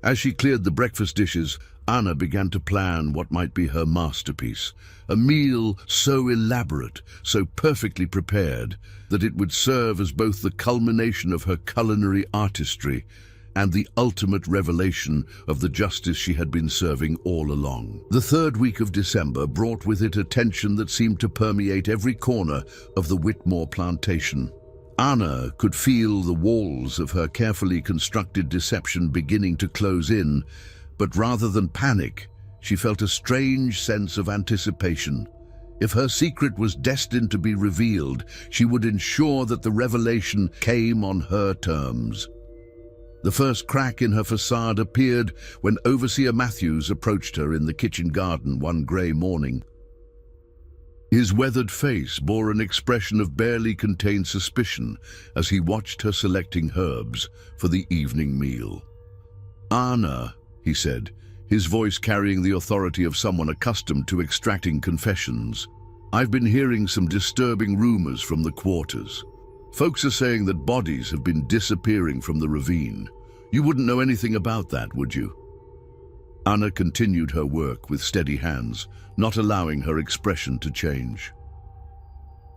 As she cleared the breakfast dishes, Anna began to plan what might be her masterpiece, a meal so elaborate, so perfectly prepared, that it would serve as both the culmination of her culinary artistry and the ultimate revelation of the justice she had been serving all along. The 3rd week of December brought with it a tension that seemed to permeate every corner of the Whitmore plantation. Anna could feel the walls of her carefully constructed deception beginning to close in, but rather than panic, she felt a strange sense of anticipation. If her secret was destined to be revealed, she would ensure that the revelation came on her terms. The first crack in her facade appeared when Overseer Matthews approached her in the kitchen garden one grey morning. His weathered face bore an expression of barely contained suspicion as he watched her selecting herbs for the evening meal. "Anna," he said, his voice carrying the authority of someone accustomed to extracting confessions, "I've been hearing some disturbing rumors from the quarters. Folks are saying that bodies have been disappearing from the ravine. You wouldn't know anything about that, would you?" Anna continued her work with steady hands, not allowing her expression to change.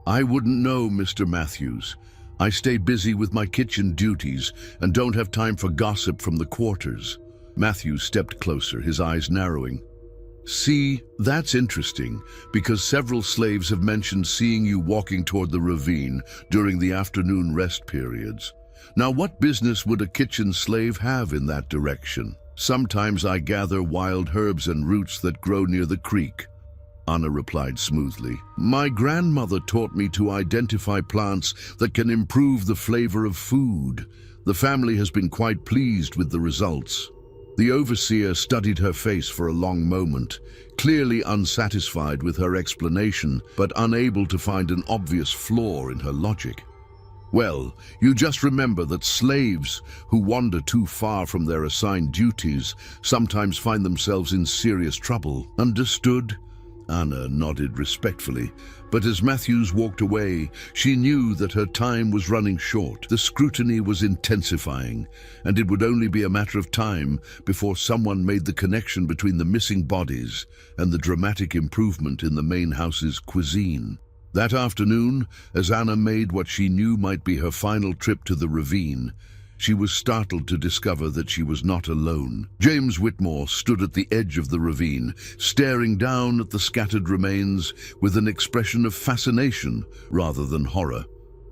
"I wouldn't know, Mr. Matthews. I stay busy with my kitchen duties and don't have time for gossip from the quarters." Matthews stepped closer, his eyes narrowing. "See, that's interesting, because several slaves have mentioned seeing you walking toward the ravine during the afternoon rest periods. Now, what business would a kitchen slave have in that direction?" "Sometimes I gather wild herbs and roots that grow near the creek," Anna replied smoothly. "My grandmother taught me to identify plants that can improve the flavor of food. The family has been quite pleased with the results." The overseer studied her face for a long moment, clearly unsatisfied with her explanation, but unable to find an obvious flaw in her logic. "Well, you just remember that slaves who wander too far from their assigned duties sometimes find themselves in serious trouble. Understood?" Anna nodded respectfully, but as Matthews walked away, she knew that her time was running short. The scrutiny was intensifying, and it would only be a matter of time before someone made the connection between the missing bodies and the dramatic improvement in the main house's cuisine. That afternoon, as Anna made what she knew might be her final trip to the ravine, she was startled to discover that she was not alone. James Whitmore stood at the edge of the ravine, staring down at the scattered remains with an expression of fascination rather than horror.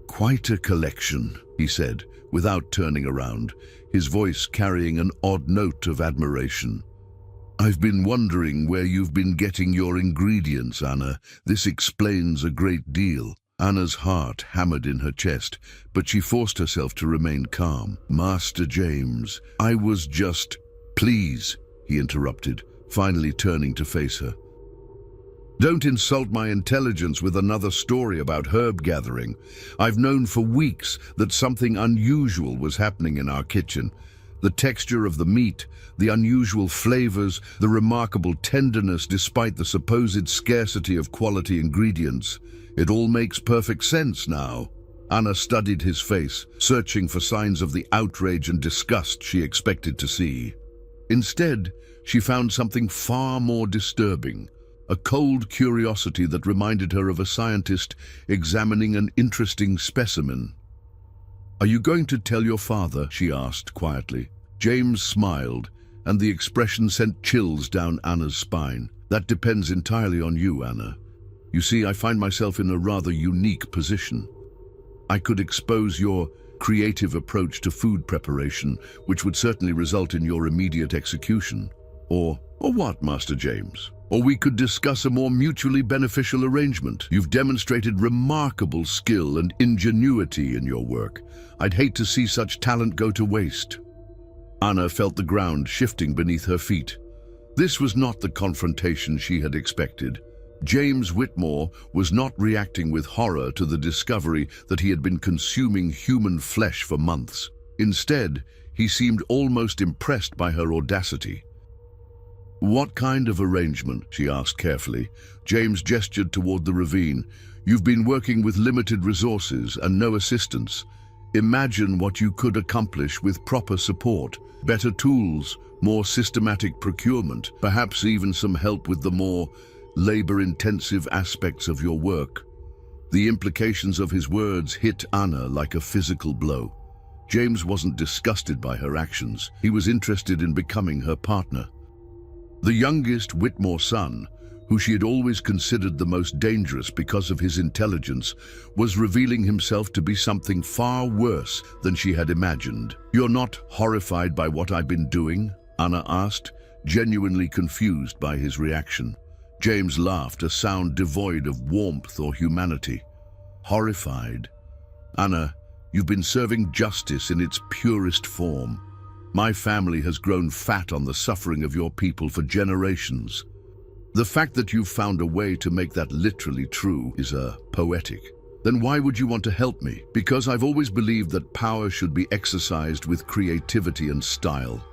"Quite a collection," he said, without turning around, his voice carrying an odd note of admiration. "I've been wondering where you've been getting your ingredients, Anna. This explains a great deal." Anna's heart hammered in her chest, but she forced herself to remain calm. "Master James, I was just—" "Please," he interrupted, finally turning to face her. "Don't insult my intelligence with another story about herb gathering. I've known for weeks that something unusual was happening in our kitchen. The texture of the meat, the unusual flavors, the remarkable tenderness despite the supposed scarcity of quality ingredients. It all makes perfect sense now." Anna studied his face, searching for signs of the outrage and disgust she expected to see. Instead, she found something far more disturbing, a cold curiosity that reminded her of a scientist examining an interesting specimen. "Are you going to tell your father?" she asked quietly. James smiled, and the expression sent chills down Anna's spine. "That depends entirely on you, Anna. You see, I find myself in a rather unique position. I could expose your creative approach to food preparation, which would certainly result in your immediate execution. Or what, Master James? Or we could discuss a more mutually beneficial arrangement. You've demonstrated remarkable skill and ingenuity in your work. I'd hate to see such talent go to waste." Anna felt the ground shifting beneath her feet. This was not the confrontation she had expected. James Whitmore was not reacting with horror to the discovery that he had been consuming human flesh for months. Instead, he seemed almost impressed by her audacity. "What kind of arrangement?" she asked carefully. James gestured toward the ravine. "You've been working with limited resources and no assistance. Imagine what you could accomplish with proper support, better tools, more systematic procurement, perhaps even some help with the more labor-intensive aspects of your work." The implications of his words hit Anna like a physical blow. James wasn't disgusted by her actions. He was interested in becoming her partner. The youngest Whitmore son, who she had always considered the most dangerous because of his intelligence, was revealing himself to be something far worse than she had imagined. "You're not horrified by what I've been doing?" Anna asked, genuinely confused by his reaction. James laughed, a sound devoid of warmth or humanity. "Horrified? Anna, you've been serving justice in its purest form. My family has grown fat on the suffering of your people for generations. The fact that you've found a way to make that literally true is poetic. Then why would you want to help me?" "Because I've always believed that power should be exercised with creativity and style.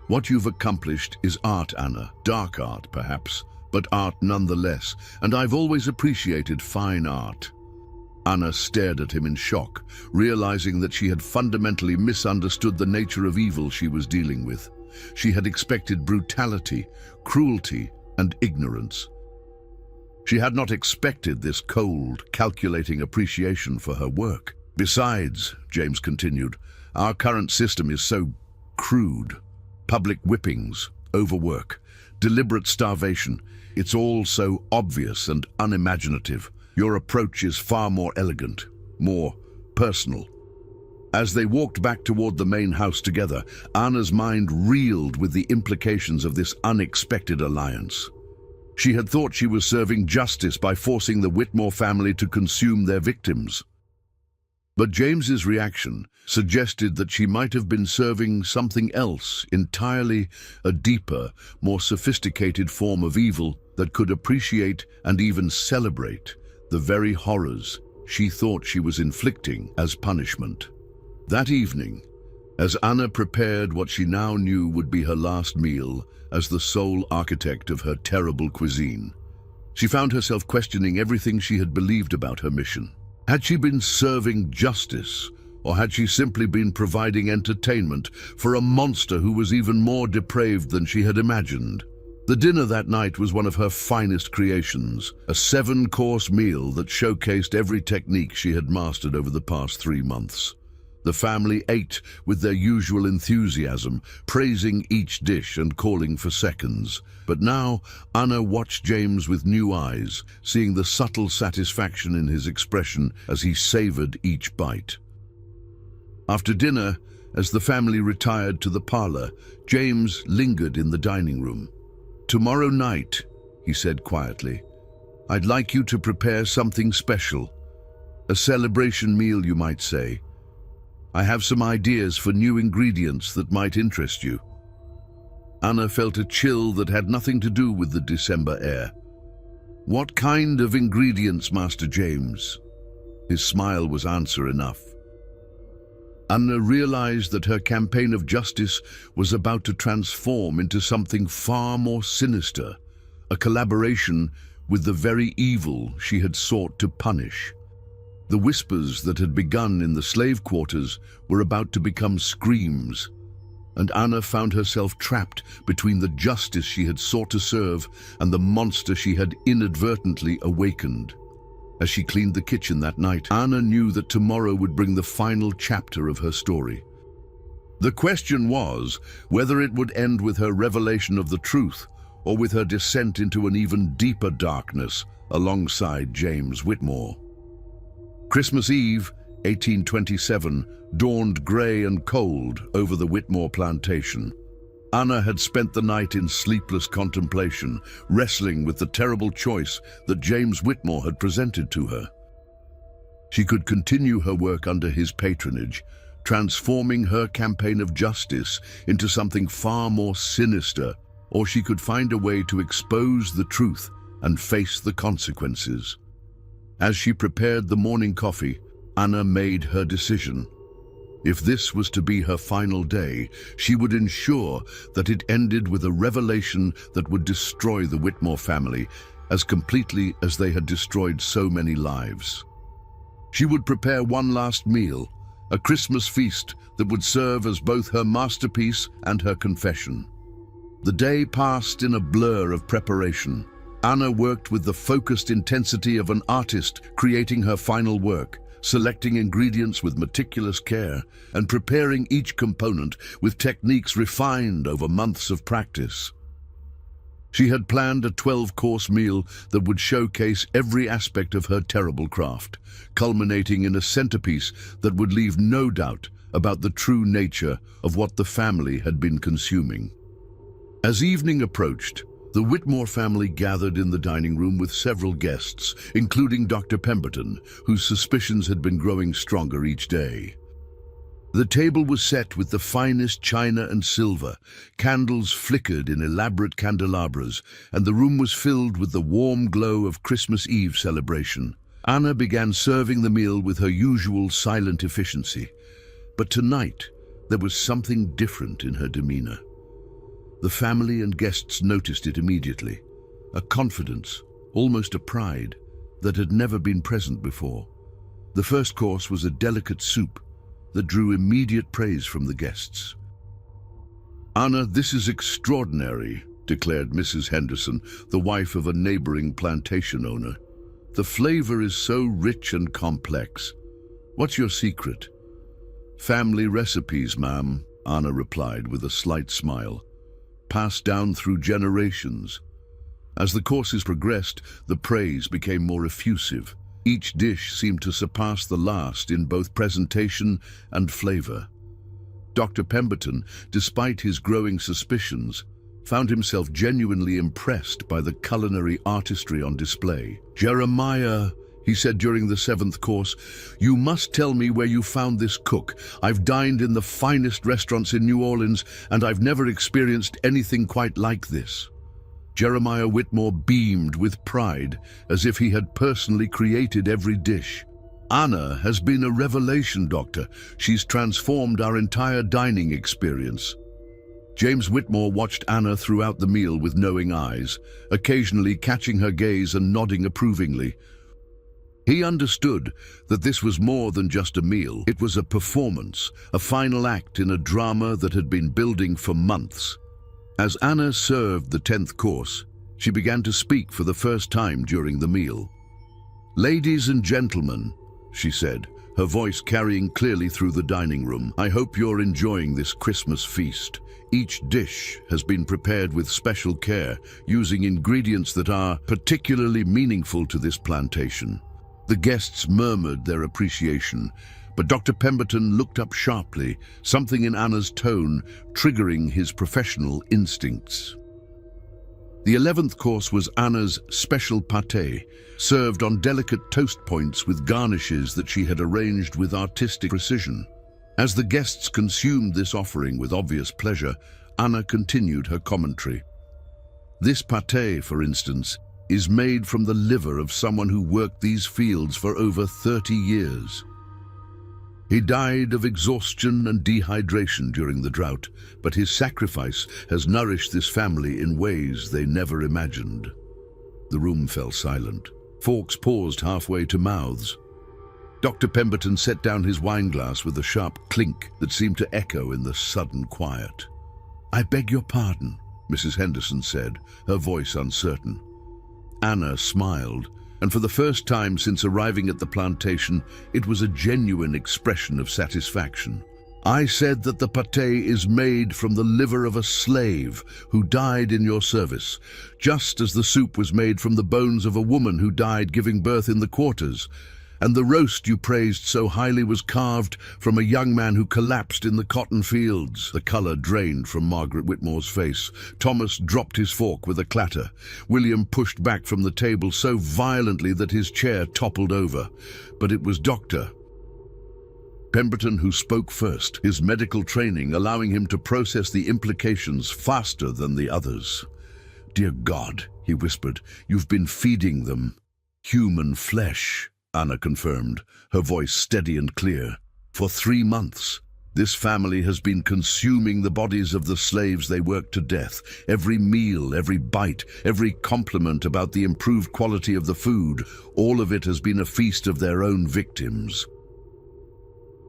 What you've accomplished is art, Anna. Dark art, perhaps, but art nonetheless, and I've always appreciated fine art." Anna stared at him in shock, realizing that she had fundamentally misunderstood the nature of evil she was dealing with. She had expected brutality, cruelty, and ignorance. She had not expected this cold, calculating appreciation for her work. "Besides," James continued, "our current system is so crude. Public whippings, overwork, deliberate starvation. It's all so obvious and unimaginative. Your approach is far more elegant, more personal." As they walked back toward the main house together, Anna's mind reeled with the implications of this unexpected alliance. She had thought she was serving justice by forcing the Whitmore family to consume their victims. But James's reaction suggested that she might have been serving something else entirely, a deeper, more sophisticated form of evil that could appreciate and even celebrate the very horrors she thought she was inflicting as punishment. That evening, as Anna prepared what she now knew would be her last meal as the sole architect of her terrible cuisine, she found herself questioning everything she had believed about her mission. Had she been serving justice, or had she simply been providing entertainment for a monster who was even more depraved than she had imagined? The dinner that night was one of her finest creations, a 7-course meal that showcased every technique she had mastered over the past 3 months. The family ate with their usual enthusiasm, praising each dish and calling for seconds. But now, Anna watched James with new eyes, seeing the subtle satisfaction in his expression as he savored each bite. After dinner, as the family retired to the parlor, James lingered in the dining room. "Tomorrow night," he said quietly, "I'd like you to prepare something special. A celebration meal, you might say. I have some ideas for new ingredients that might interest you." Anna felt a chill that had nothing to do with the December air. "What kind of ingredients, Master James?" His smile was answer enough. Anna realized that her campaign of justice was about to transform into something far more sinister, a collaboration with the very evil she had sought to punish. The whispers that had begun in the slave quarters were about to become screams, and Anna found herself trapped between the justice she had sought to serve and the monster she had inadvertently awakened. As she cleaned the kitchen that night, Anna knew that tomorrow would bring the final chapter of her story. The question was whether it would end with her revelation of the truth or with her descent into an even deeper darkness alongside James Whitmore. Christmas Eve, 1827, dawned grey and cold over the Whitmore plantation. Anna had spent the night in sleepless contemplation, wrestling with the terrible choice that James Whitmore had presented to her. She could continue her work under his patronage, transforming her campaign of justice into something far more sinister, or she could find a way to expose the truth and face the consequences. As she prepared the morning coffee, Anna made her decision. If this was to be her final day, she would ensure that it ended with a revelation that would destroy the Whitmore family as completely as they had destroyed so many lives. She would prepare one last meal, a Christmas feast that would serve as both her masterpiece and her confession. The day passed in a blur of preparation. Anna worked with the focused intensity of an artist creating her final work, selecting ingredients with meticulous care and preparing each component with techniques refined over months of practice. She had planned a 12-course meal that would showcase every aspect of her terrible craft, culminating in a centerpiece that would leave no doubt about the true nature of what the family had been consuming. As evening approached, the Whitmore family gathered in the dining room with several guests, including Dr. Pemberton, whose suspicions had been growing stronger each day. The table was set with the finest china and silver, candles flickered in elaborate candelabras, and the room was filled with the warm glow of Christmas Eve celebration. Anna began serving the meal with her usual silent efficiency, but tonight there was something different in her demeanor. The family and guests noticed it immediately, a confidence, almost a pride, that had never been present before. The first course was a delicate soup that drew immediate praise from the guests. "Anna, this is extraordinary," declared Mrs. Henderson, the wife of a neighboring plantation owner. "The flavor is so rich and complex. What's your secret?" "Family recipes, ma'am," Anna replied with a slight smile. "Passed down through generations." As the courses progressed, the praise became more effusive. Each dish seemed to surpass the last in both presentation and flavor. Dr. Pemberton, despite his growing suspicions, found himself genuinely impressed by the culinary artistry on display. "Jeremiah," he said during the 7th course, "you must tell me where you found this cook. I've dined in the finest restaurants in New Orleans, and I've never experienced anything quite like this." Jeremiah Whitmore beamed with pride, as if he had personally created every dish. "Anna has been a revelation, Doctor. She's transformed our entire dining experience." James Whitmore watched Anna throughout the meal with knowing eyes, occasionally catching her gaze and nodding approvingly. He understood that this was more than just a meal. It was a performance, a final act in a drama that had been building for months. As Anna served the 10th course, she began to speak for the first time during the meal. "Ladies and gentlemen," she said, her voice carrying clearly through the dining room, "I hope you're enjoying this Christmas feast. Each dish has been prepared with special care, using ingredients that are particularly meaningful to this plantation." The guests murmured their appreciation, but Dr. Pemberton looked up sharply, something in Anna's tone triggering his professional instincts. The 11th course was Anna's special pâté, served on delicate toast points with garnishes that she had arranged with artistic precision. As the guests consumed this offering with obvious pleasure, Anna continued her commentary. "This pâté, for instance, is made from the liver of someone who worked these fields for over 30 years. He died of exhaustion and dehydration during the drought, but his sacrifice has nourished this family in ways they never imagined." The room fell silent. Forks paused halfway to mouths. Dr. Pemberton set down his wineglass with a sharp clink that seemed to echo in the sudden quiet. "I beg your pardon," Mrs. Henderson said, her voice uncertain. Anna smiled, and for the first time since arriving at the plantation, it was a genuine expression of satisfaction. "I said that the pâté is made from the liver of a slave who died in your service, just as the soup was made from the bones of a woman who died giving birth in the quarters. And the roast you praised so highly was carved from a young man who collapsed in the cotton fields." The color drained from Margaret Whitmore's face. Thomas dropped his fork with a clatter. William pushed back from the table so violently that his chair toppled over. But it was Dr. Pemberton who spoke first, his medical training allowing him to process the implications faster than the others. "Dear God," he whispered, "you've been feeding them human flesh." Anna confirmed, her voice steady and clear. "For 3 months. This family has been consuming the bodies of the slaves they worked to death. Every meal, every bite, every compliment about the improved quality of the food, all of it has been a feast of their own victims.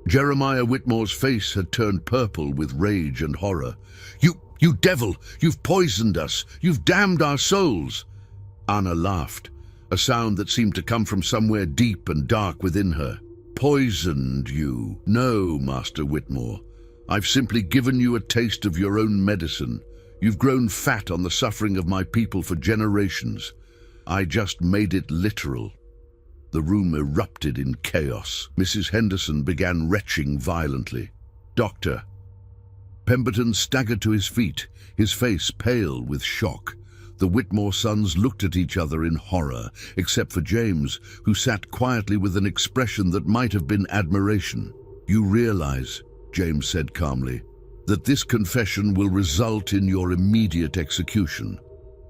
Jeremiah Whitmore's face had turned purple with rage and horror. You devil! You've poisoned us! You've damned our souls! Anna laughed, a sound that seemed to come from somewhere deep and dark within her. Poisoned you? No, Master Whitmore. I've simply given you a taste of your own medicine. You've grown fat on the suffering of my people for generations. I just made it literal. The room erupted in chaos. Mrs. Henderson began retching violently. Doctor. Pemberton staggered to his feet, his face pale with shock. The Whitmore sons looked at each other in horror, except for James, who sat quietly with an expression that might have been admiration. You realize, James said calmly, that this confession will result in your immediate execution.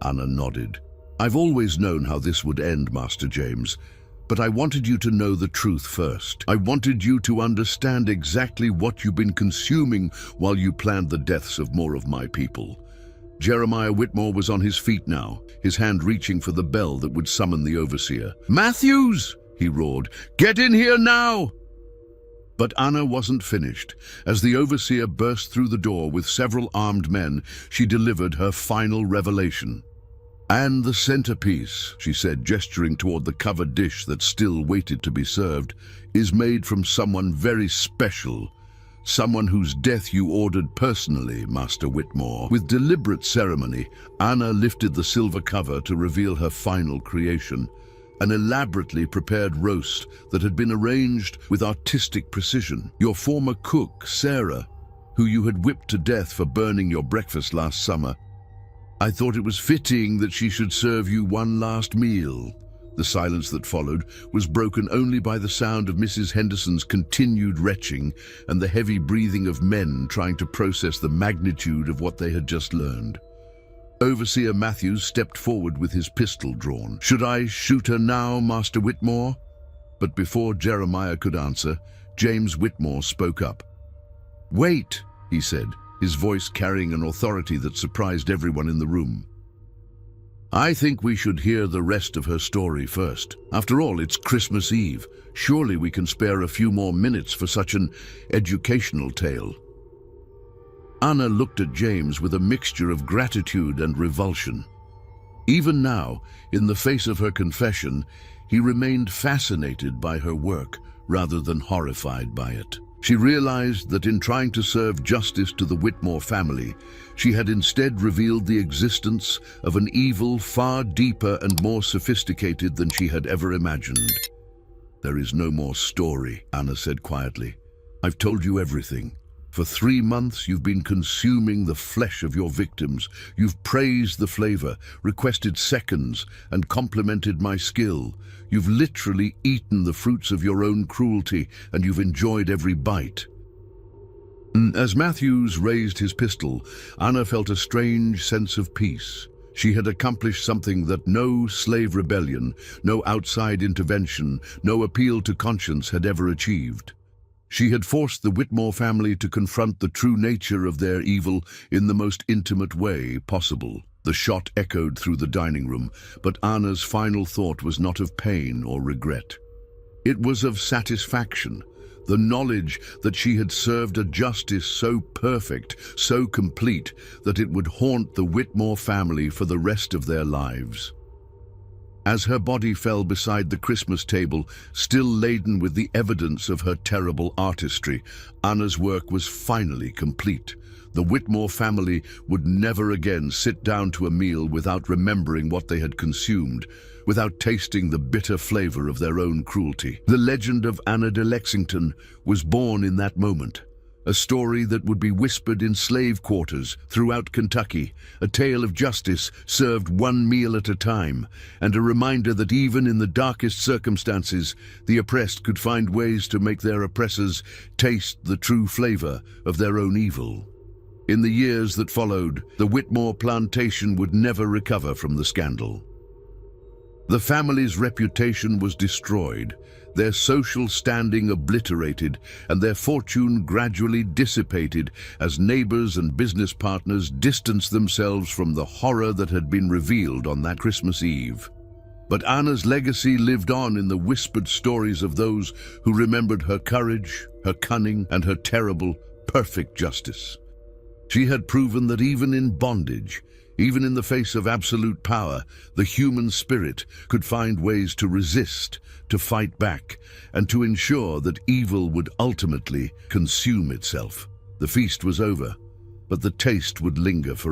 Anna nodded. I've always known how this would end, Master James, but I wanted you to know the truth first. I wanted you to understand exactly what you've been consuming while you planned the deaths of more of my people. Jeremiah Whitmore was on his feet now, his hand reaching for the bell that would summon the overseer. Matthews, he roared, get in here now! But Anna wasn't finished. As the overseer burst through the door with several armed men, she delivered her final revelation. And the centerpiece, she said, gesturing toward the covered dish that still waited to be served, is made from someone very special. Someone whose death you ordered personally, Master Whitmore. With deliberate ceremony, Anna lifted the silver cover to reveal her final creation, an elaborately prepared roast that had been arranged with artistic precision. Your former cook, Sarah, who you had whipped to death for burning your breakfast last summer, I thought it was fitting that she should serve you one last meal. The silence that followed was broken only by the sound of Mrs. Henderson's continued retching and the heavy breathing of men trying to process the magnitude of what they had just learned. Overseer Matthews stepped forward with his pistol drawn. Should I shoot her now, Master Whitmore? But before Jeremiah could answer, James Whitmore spoke up. Wait, he said, his voice carrying an authority that surprised everyone in the room. I think we should hear the rest of her story first. After all, it's Christmas Eve. Surely we can spare a few more minutes for such an educational tale. Anna looked at James with a mixture of gratitude and revulsion. Even now, in the face of her confession, he remained fascinated by her work rather than horrified by it. She realized that in trying to serve justice to the Whitmore family, she had instead revealed the existence of an evil far deeper and more sophisticated than she had ever imagined. There is no more story, Anna said quietly. I've told you everything. For 3 months you've been consuming the flesh of your victims. You've praised the flavor, requested seconds, and complimented my skill. You've literally eaten the fruits of your own cruelty, and you've enjoyed every bite. As Matthews raised his pistol, Anna felt a strange sense of peace. She had accomplished something that no slave rebellion, no outside intervention, no appeal to conscience had ever achieved. She had forced the Whitmore family to confront the true nature of their evil in the most intimate way possible. The shot echoed through the dining room, but Anna's final thought was not of pain or regret. It was of satisfaction, the knowledge that she had served a justice so perfect, so complete, that it would haunt the Whitmore family for the rest of their lives. As her body fell beside the Christmas table, still laden with the evidence of her terrible artistry, Anna's work was finally complete. The Whitmore family would never again sit down to a meal without remembering what they had consumed, without tasting the bitter flavor of their own cruelty. The legend of Anna de Lexington was born in that moment. A story that would be whispered in slave quarters throughout Kentucky, a tale of justice served one meal at a time, and a reminder that even in the darkest circumstances, the oppressed could find ways to make their oppressors taste the true flavor of their own evil. In the years that followed, the Whitmore plantation would never recover from the scandal. The family's reputation was destroyed, their social standing obliterated, and their fortune gradually dissipated as neighbors and business partners distanced themselves from the horror that had been revealed on that Christmas Eve. But Anna's legacy lived on in the whispered stories of those who remembered her courage, her cunning, and her terrible, perfect justice. She had proven that even in bondage, even in the face of absolute power, the human spirit could find ways to resist, to fight back, and to ensure that evil would ultimately consume itself. The feast was over, but the taste would linger forever.